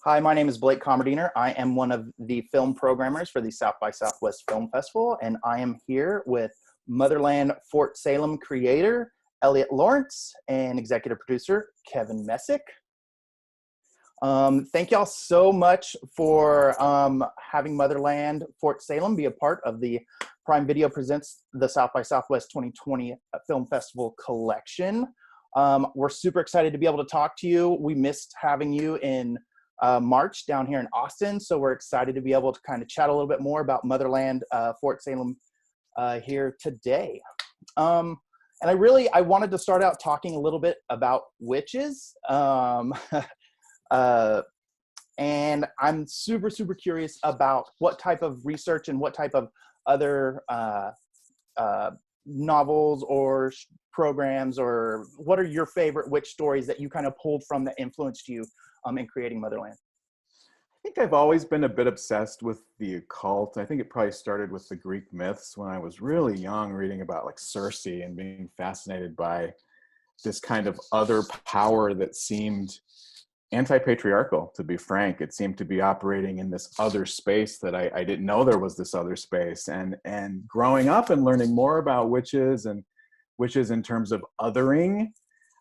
Hi, my name is Blake Kammerdiener. I am one of the film programmers for the South by Southwest Film Festival, and I am here with Motherland Fort Salem creator Eliot Laurence and executive producer Kevin Messick. Thank y'all so much for having Motherland Fort Salem be a part of the Prime Video Presents the South by Southwest 2020 Film Festival collection. We're super excited to be able to talk to you. We missed having you in March down here in Austin, so we're excited to be able to kind of chat a little bit more about Motherland Fort Salem here today. And I wanted to start out talking a little bit about witches. And I'm super curious about what type of research and what type of other novels or programs, or what are your favorite witch stories that you kind of pulled from that influenced you in creating Motherland? I think I've always been a bit obsessed with the occult. I think it probably started with the Greek myths when I was really young, reading about like Circe and being fascinated by this kind of other power that seemed anti-patriarchal, to be frank. It seemed to be operating in this other space that I didn't know there was this other space. And growing up and learning more about witches and witches in terms of othering,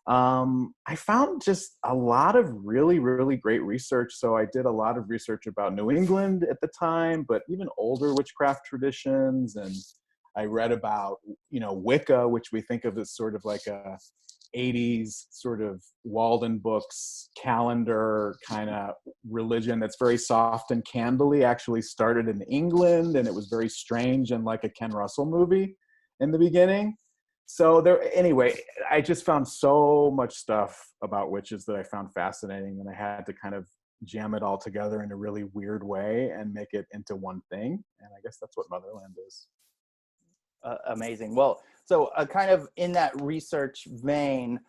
I found just a lot of really great research. So I did a lot of research about New England at the time, but even older witchcraft traditions. And I read about, Wicca, which we think of as sort of like a 80s sort of Walden Books calendar kind of religion that's very soft and candly, actually started in England, and it was very strange and like a Ken Russell movie in the beginning. So anyway, I just found so much stuff about witches that I found fascinating, and I had to kind of jam it all together in a really weird way and make it into one thing. And I guess that's what Motherland is. Amazing. Well, so kind of in that research vein,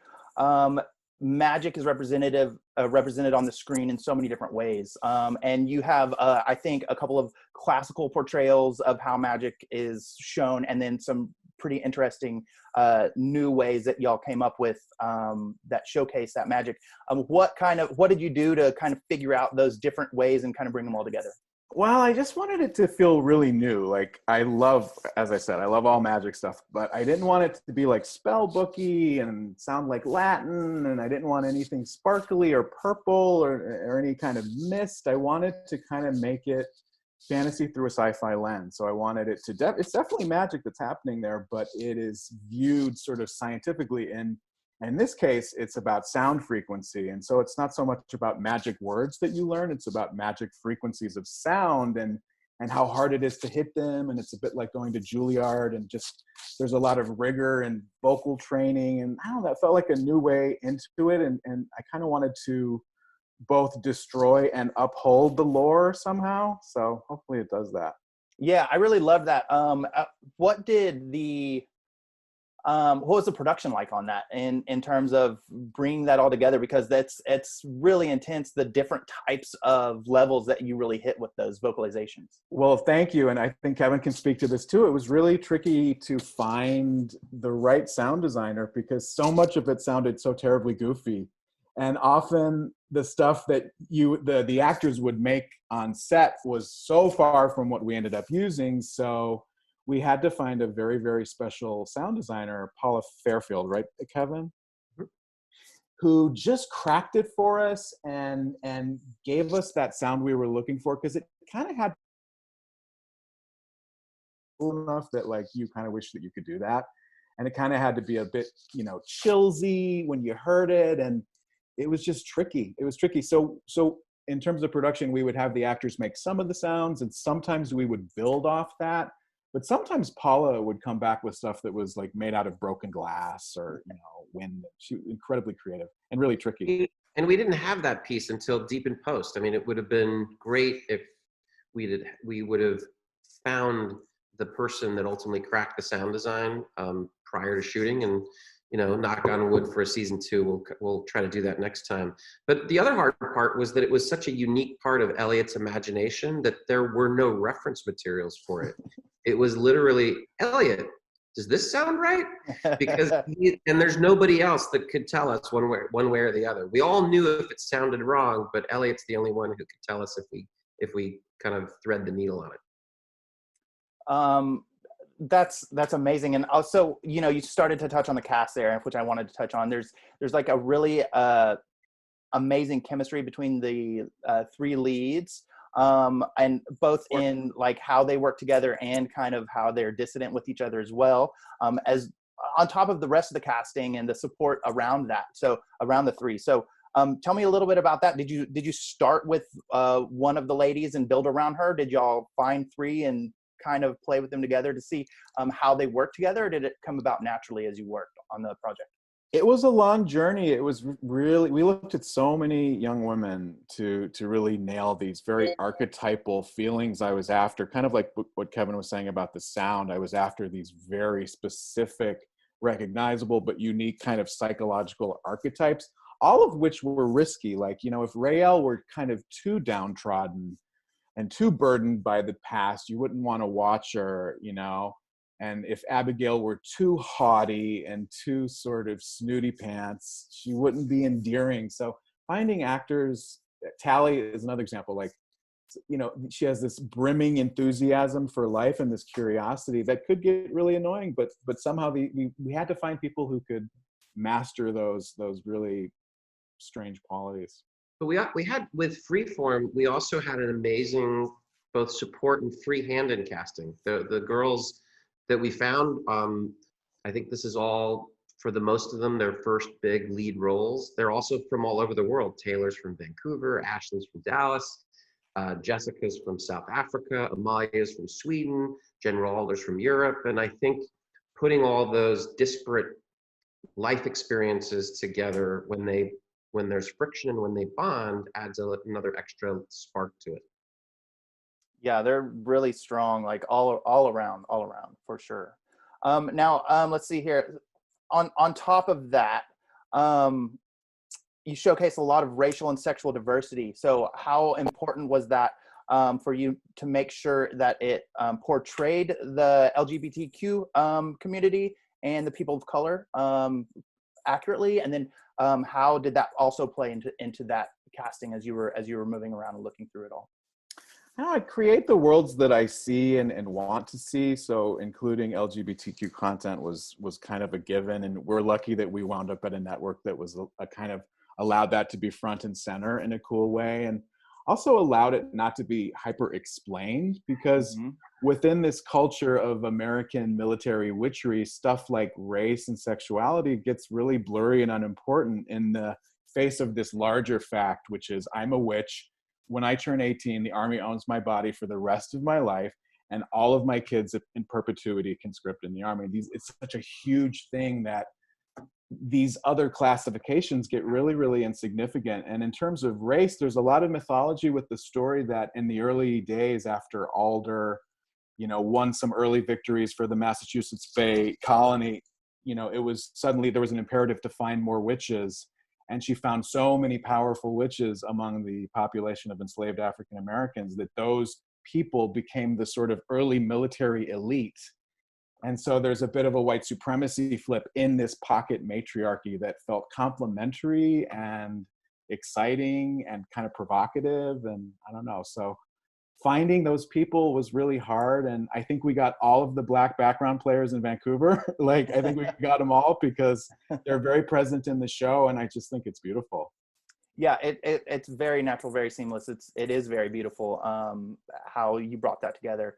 magic is represented on the screen in so many different ways. And you have, I think, a couple of classical portrayals of how magic is shown, and then some pretty interesting new ways that y'all came up with that showcase that magic. What did you do to kind of figure out those different ways and kind of bring them all together? Well, I just wanted it to feel really new. Like, as I said, I love all magic stuff, but I didn't want it to be like spell booky and sound like Latin, and I didn't want anything sparkly or purple or any kind of mist. I wanted to kind of make it fantasy through a sci-fi lens. So I wanted it to, it's definitely magic that's happening there, but it is viewed sort of scientifically. And in this case, it's about sound frequency. And so it's not so much about magic words that you learn, it's about magic frequencies of sound and how hard it is to hit them. And it's a bit like going to Juilliard, and just, there's a lot of rigor and vocal training. And I don't know, that felt like a new way into it. And I kind of wanted to both destroy and uphold the lore somehow. So hopefully it does that. Yeah, I really love that. What was the production like on that in terms of bringing that all together? Because it's really intense, the different types of levels that you really hit with those vocalizations. Well, thank you. And I think Kevin can speak to this too. It was really tricky to find the right sound designer because so much of it sounded so terribly goofy. And often the stuff that the actors would make on set was so far from what we ended up using. So we had to find a very special sound designer, Paula Fairfield, right, Kevin? Who just cracked it for us and gave us that sound we were looking for, because it kind of had enough that like you kind of wish that you could do that. And it kind of had to be a bit, chillsy when you heard it, and it was just tricky. It was tricky. So in terms of production, we would have the actors make some of the sounds, and sometimes we would build off that. But sometimes Paula would come back with stuff that was like made out of broken glass or, wind. She was incredibly creative and really tricky. And we didn't have that piece until deep in post. I mean, it would have been great if we would have found the person that ultimately cracked the sound design prior to shooting, and knock on wood for a season 2. We'll try to do that next time. But the other hard part was that it was such a unique part of Eliot's imagination that there were no reference materials for it. It was literally, Eliot, does this sound right? Because and there's nobody else that could tell us one way or the other. We all knew if it sounded wrong, but Eliot's the only one who could tell us if we kind of thread the needle on it. That's amazing. And also, you started to touch on the cast there, which I wanted to touch on. There's like a really amazing chemistry between the three leads, and both in like how they work together and kind of how they're dissident with each other as well, as on top of the rest of the casting and the support around that. So around the three. So tell me a little bit about that. Did you start with one of the ladies and build around her? Did y'all find three and kind of play with them together to see how they work together, or did it come about naturally as you worked on the project? It was a long journey. It was really, we looked at so many young women to really nail these very archetypal feelings I was after, kind of like what Kevin was saying about the sound. I was after these very specific, recognizable, but unique kind of psychological archetypes, all of which were risky. Like, if Raelle were kind of too downtrodden and too burdened by the past, you wouldn't want to watch her, And if Abigail were too haughty and too sort of snooty pants, she wouldn't be endearing. So finding actors, Tally is another example, like, she has this brimming enthusiasm for life and this curiosity that could get really annoying, but somehow we had to find people who could master those really strange qualities. But we had with Freeform, we also had an amazing both support and free-handed casting. The girls that we found, I think this is all, for the most of them, their first big lead roles. They're also from all over the world. Taylor's from Vancouver, Ashley's from Dallas, Jessica's from South Africa, Amalia's from Sweden, Jen Ralder's from Europe. And I think putting all those disparate life experiences together when there's friction and when they bond adds another extra spark to it. Yeah, they're really strong, like all around for sure. Now, let's see here. On top of that, you showcase a lot of racial and sexual diversity. So how important was that for you to make sure that it portrayed the LGBTQ community and the people of color accurately? And then how did that also play into that casting as you were moving around and looking through it all? I create the worlds that I see and want to see. So including LGBTQ content was kind of a given. And we're lucky that we wound up at a network that was a kind of allowed that to be front and center in a cool way. And also allowed it not to be hyper explained, because within this culture of American military witchery, stuff like race and sexuality gets really blurry and unimportant in the face of this larger fact, which is I'm a witch. When I turn 18, the Army owns my body for the rest of my life, and all of my kids in perpetuity conscript in the Army. It's such a huge thing that these other classifications get really, really insignificant. And in terms of race, there's a lot of mythology with the story that in the early days after Alder, won some early victories for the Massachusetts Bay Colony, it was suddenly there was an imperative to find more witches. And she found so many powerful witches among the population of enslaved African Americans that those people became the sort of early military elite. And so there's a bit of a white supremacy flip in this pocket matriarchy that felt complementary and exciting and kind of provocative. And I don't know. So finding those people was really hard. And I think we got all of the Black background players in Vancouver. I think we got them all because they're very present in the show. And I just think it's beautiful. Yeah, it's very natural, very seamless. It is very beautiful how you brought that together.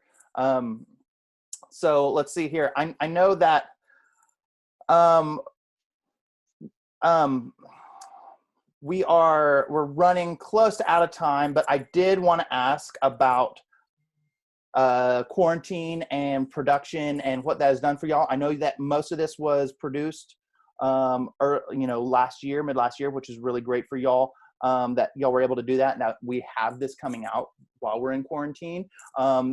So let's see here. I know that we're running close to out of time, but I did want to ask about quarantine and production and what that has done for y'all. I know that most of this was produced last year, mid last year, which is really great for y'all, that y'all were able to do that. Now we have this coming out while we're in quarantine.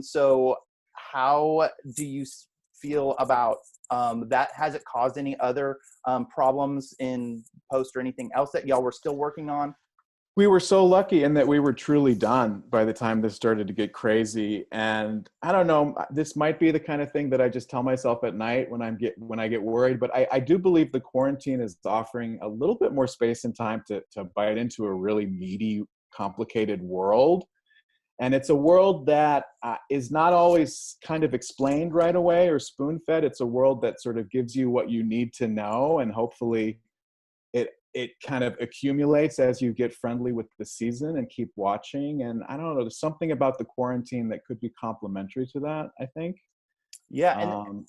So how do you feel about that? Has it caused any other problems in post or anything else that y'all were still working on? We were so lucky in that we were truly done by the time this started to get crazy. And I don't know, this might be the kind of thing that I just tell myself at night when I get worried, but I do believe the quarantine is offering a little bit more space and time to bite into a really meaty, complicated world. And it's a world that is not always kind of explained right away or spoon-fed. It's a world that sort of gives you what you need to know, and hopefully it kind of accumulates as you get friendly with the season and keep watching. And I don't know, there's something about the quarantine that could be complementary to that, I think. Yeah, and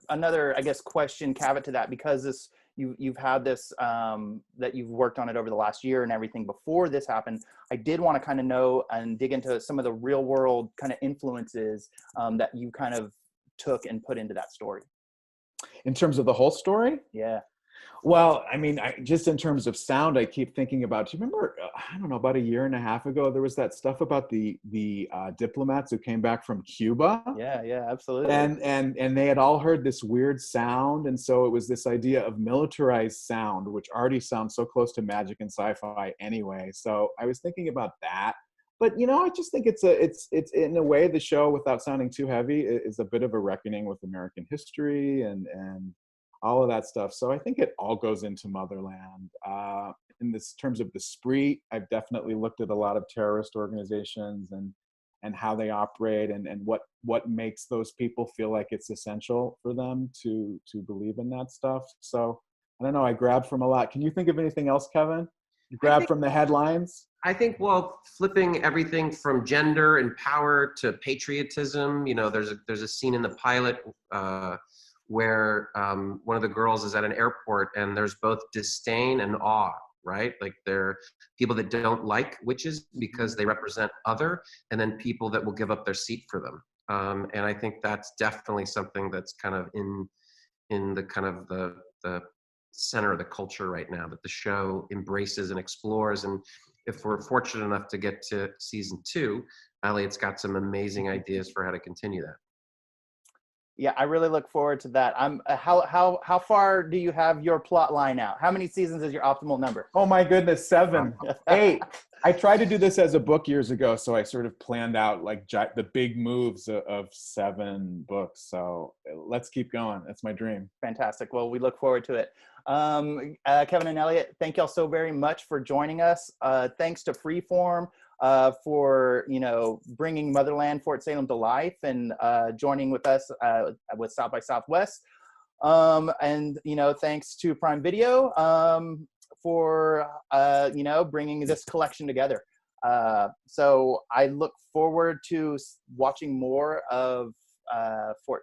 another I guess question caveat to that, because this you've had this that you've worked on it over the last year and everything before this happened. I did want to kind of know and dig into some of the real world kind of influences that you kind of took and put into that story. In terms of the whole story? Yeah. Well, I mean, just in terms of sound, I keep thinking about, do you remember, I don't know, about a year and a half ago, there was that stuff about the diplomats who came back from Cuba. Yeah, absolutely. And they had all heard this weird sound. And so it was this idea of militarized sound, which already sounds so close to magic and sci-fi anyway. So I was thinking about that. But, I just think it's in a way, the show, without sounding too heavy, is a bit of a reckoning with American history and all of that stuff. So I think it all goes into Motherland. In this terms of the spree, I've definitely looked at a lot of terrorist organizations and how they operate and what makes those people feel like it's essential for them to believe in that stuff. So I don't know, I grabbed from a lot. Can you think of anything else, Kevin? You grabbed from the headlines? I think, well, flipping everything from gender and power to patriotism, there's a scene in the pilot where one of the girls is at an airport and there's both disdain and awe, right? Like they're people that don't like witches because they represent other, and then people that will give up their seat for them. And I think that's definitely something that's kind of in the kind of the center of the culture right now, that the show embraces and explores. And if we're fortunate enough to get to season 2, Eliot's got some amazing ideas for how to continue that. Yeah, I really look forward to that. How far do you have your plot line out? How many seasons is your optimal number? Oh my goodness, 7, 8. I tried to do this as a book years ago, so I sort of planned out like the big moves of 7 books. So let's keep going. That's my dream. Fantastic. Well, we look forward to it. Kevin and Eliot, thank y'all so very much for joining us. Thanks to Freeform for bringing Motherland Fort Salem to life and joining with us with South by Southwest. And thanks to Prime Video for bringing this collection together. So I look forward to watching more of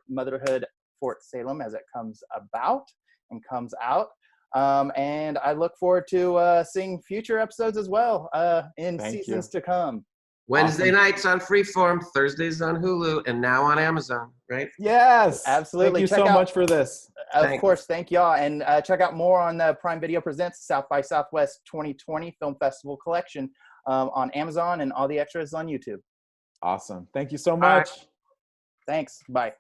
Motherhood Fort Salem as it comes about and comes out. And I look forward to seeing future episodes as well in seasons to come. Wednesday nights on Freeform, Thursdays on Hulu, and now on Amazon, right? Yes. Absolutely. Thank you so much for this. Of course. Thank y'all. And check out more on the Prime Video Presents South by Southwest 2020 Film Festival Collection on Amazon, and all the extras on YouTube. Awesome. Thank you so much. Thanks. Bye.